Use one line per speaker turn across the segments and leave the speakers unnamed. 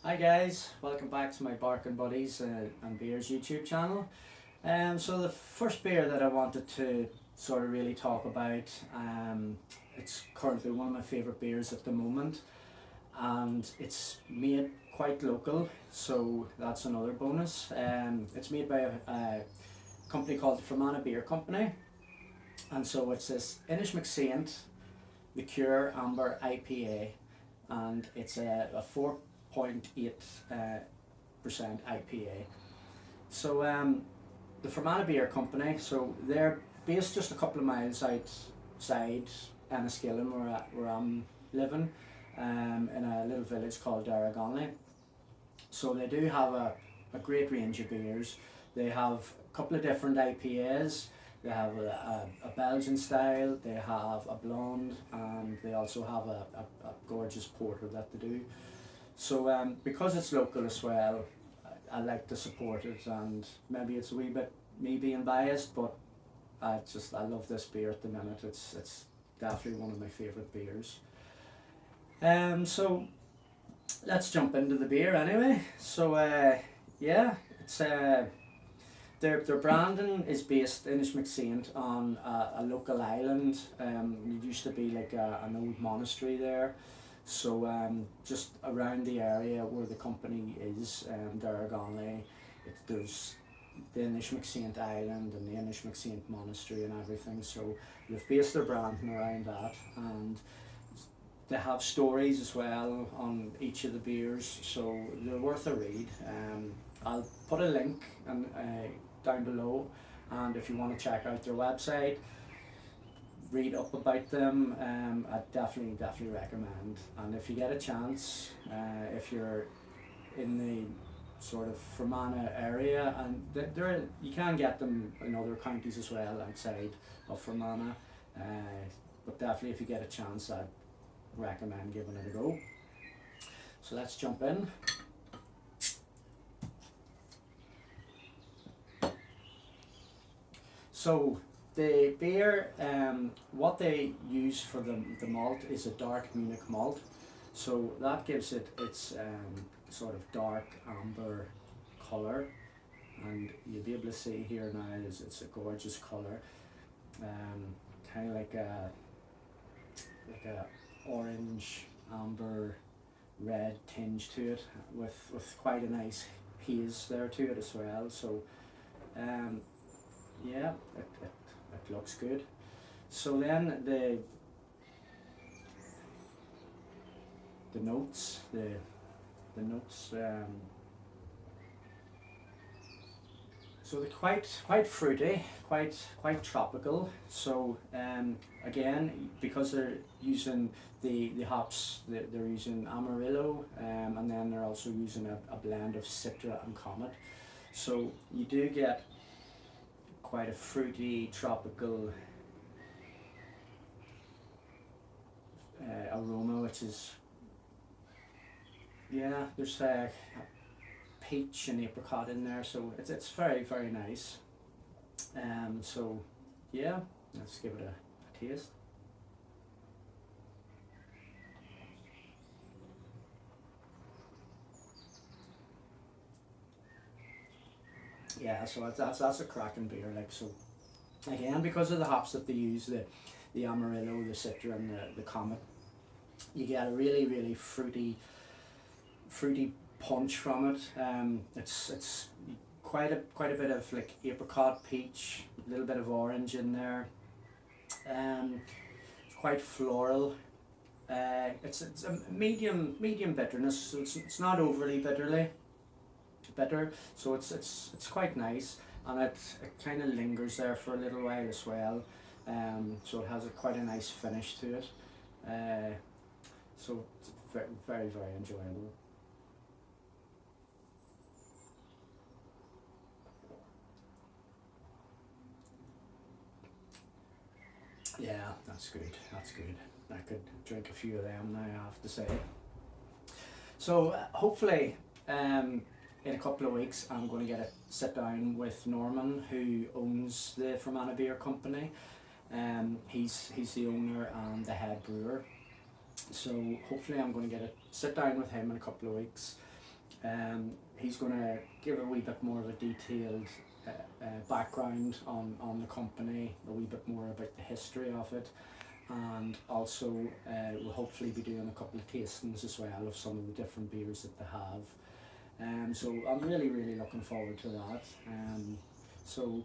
Hi guys, welcome back to my Barking Buddies and Beers YouTube channel. So the first beer that I wanted to sort of really talk about, it's currently one of my favourite beers at the moment, and it's made quite local, so that's another bonus. It's made by a company called the Fermanagh Beer Company, and so it's this Inishmacsaint the Cure Amber IPA, and it's a 4.8% IPA. So the Fermanagh Beer Company, so they're based just a couple of miles outside Enniskillen where I'm living, in a little village called Derrygonnelly. So they do have a great range of beers. They have a couple of different IPAs. They have a Belgian style, they have a blonde, and they also have a gorgeous porter that they do. So because it's local as well, I like to support it, and maybe it's a wee bit me being biased, but I love this beer at the minute. It's definitely one of my favourite beers. So let's jump into the beer anyway. So yeah, it's their branding is based in Inishmacsaint on a local island. It used to be like an old monastery there. So just around the area where the company is, Derrygonnelly, there's the Inishmacsaint Island and the Inishmacsaint Monastery and everything. So they've based their branding around that, and they have stories as well on each of the beers, so they're worth a read. I'll put a link down below, and if you want to check out their website, read up about them, I definitely recommend. And if you get a chance, if you're in the sort of Fermanagh area, and you can get them in other counties as well outside of Fermanagh, but definitely if you get a chance, I'd recommend giving it a go. So let's jump in. So the beer, what they use for the malt is a dark Munich malt, so that gives it its sort of dark amber colour, and you'll be able to see here now it's a gorgeous colour, kind of like a orange amber red tinge to it, with quite a nice haze there to it as well. So yeah, it looks good. So then the notes, the notes, so they're quite fruity, quite tropical. So again, because they're using the hops, they're using Amarillo, and then they're also using a blend of Citra and Comet. So you do get quite a fruity, tropical aroma, which is, yeah, there's peach and apricot in there, so it's very nice. So yeah, let's give it a taste. Yeah, so that's a cracking beer. Like, so again, because of the hops that they use, the Amarillo, the Citra, and the Comet, you get a really fruity punch from it. It's quite a bit of like apricot, peach, a little bit of orange in there. It's quite floral. It's a medium bitterness, so it's not overly bitter, so it's quite nice, and it kind of lingers there for a little while as well. So it has quite a nice finish to it. So it's very enjoyable. Yeah, that's good. I could drink a few of them now, I have to say. So hopefully, in a couple of weeks, I'm going to get a sit down with Norman, who owns the Fermanagh Beer Company. He's the owner and the head brewer. So hopefully I'm going to get a sit down with him in a couple of weeks, He's going to give a wee bit more of a detailed background on the company, a wee bit more about the history of it, and also we'll hopefully be doing a couple of tastings as well of some of the different beers that they have. So I'm really looking forward to that. So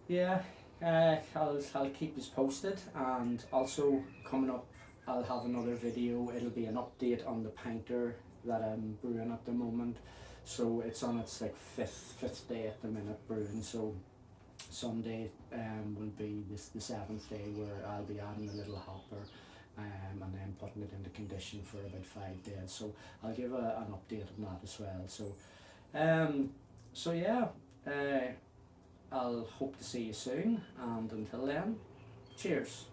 yeah, I'll keep you posted, and also coming up I'll have another video. It'll be an update on the pinter that I'm brewing at the moment. So it's on its like fifth day at the minute brewing. So Sunday will be the 7th day, where I'll be adding a little hopper and then putting it into condition for about 5 days. So I'll give an update on that as well. So yeah, I'll hope to see you soon, and until then, cheers.